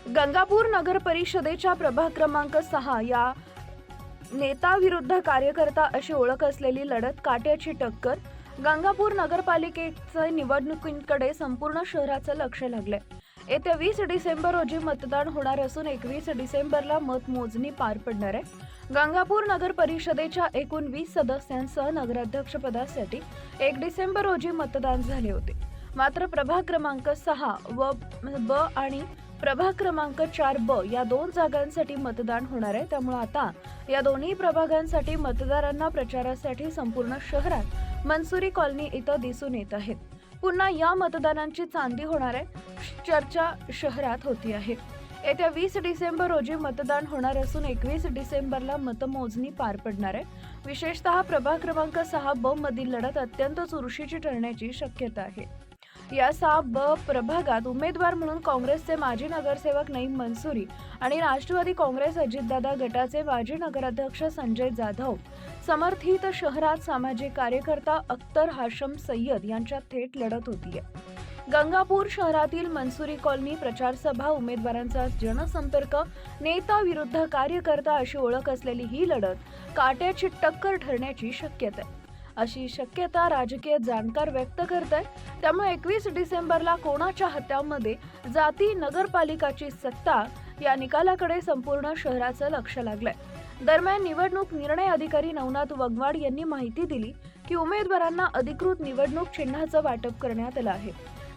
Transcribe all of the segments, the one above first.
गंगापूर नगर परिषदेच्या प्रभाग क्रमांक 6 या नेता विरुद्ध कार्यकर्ता अशी ओळख असलेली लढत, काट्याची टक्कर. गंगापूर नगरपालिकेच्या निवडणुकीकडे संपूर्ण शहराचं लक्ष लागलंय. येत्या 20 डिसेंबर रोजी मतदान होणार असून 21 डिसेंबरला मतमोजणी पार पडणार आहे. गंगापूर नगर परिषदेच्या एकूण 20 सदस्यांसह नगराध्यक्षपदासाठी 1 डिसेंबर रोजी मतदान झाले होते. मात्र प्रभाग क्रमांक 6 व ब आणि प्रभाग क्रमांक 4B या 2 जागांसाठी मतदान होणार आहे. त्यामुळे आता या दोन्ही प्रभागांसाठी मतदारांना प्रचारासाठी संपूर्ण शहरात मनसुरी कॉलनी इथं दिसून येत आहेत. पुन्हा या मतदानांची चांदी होणार आहे, चर्चा शहरात होती आहे. येत्या 20 डिसेंबर रोजी मतदान होणार असून 21 डिसेंबरला मतमोजणी पार पडणार आहे. विशेषतः प्रभाग क्रमांक 6B मधील लढत अत्यंत चुरशीची ठरण्याची शक्यता आहे. या 6B प्रभागात उमेदवार म्हणून काँग्रेसचे माजी नगरसेवक नईम मंसुरी आणि राष्ट्रवादी काँग्रेस अजितदादा गटाचे माजी नगराध्यक्ष संजय जाधव समर्थित शहरात सामाजिक कार्यकर्ता अख्तर हाशम सय्यद यांच्यात थेट लढत होतीये. गंगापूर शहरातील मनसुरी कॉलनी प्रचारसभा, उमेदवारांचा जनसंपर्क, नेता विरुद्ध कार्यकर्ता अशी ओळख असलेली ही लढत काट्याची टक्कर ठरण्याची शक्यता आहे. अशी शक्यता राजकीय जाणकार व्यक्त करतायत. त्यामुळे 21 डिसेंबरला कोणाच्या हातामध्ये जाती नगरपालिकाची सत्ता या निकालाकडे संपूर्ण शहराचं लक्ष लागलंय. दरम्यान निवडणूक निर्णय अधिकारी नवनाथ वगवाड यांनी माहिती दिली की उमेदवारांना अधिकृत निवडणूक चिन्हाचं वाटप करण्यात आलं आहे.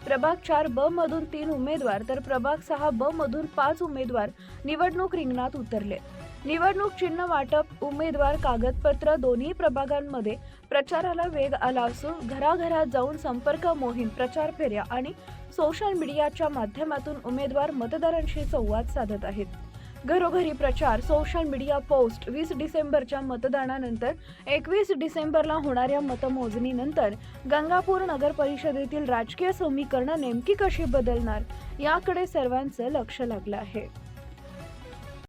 प्रभाग 4B मधून 3 उमेदवार तर प्रभाग 6B मधून 5 उमेदवार निवडणूक रिंगणात उतरले. निवडणूक चिन्ह वाटप, उमेदवार, कागदपत्र दोन्ही प्रभागांमध्ये प्रचाराला वेग आला असून घराघरात जाऊन संपर्क मोहीम, प्रचार फेऱ्या आणि सोशल मीडियाच्या माध्यमातून उमेदवार मतदारांशी संवाद साधत आहेत. घरोघरी प्रचार, सोशल मीडिया पोस्ट. 20 डिसेंबरच्या मतदानानंतर 21 डिसेंबरला होणाऱ्या मतमोजणीनंतर गंगापूर नगर परिषदेतील राजकीय समीकरणं नेमकी कशी बदलणार याकडे सर्वांचं लक्ष लागलं आहे.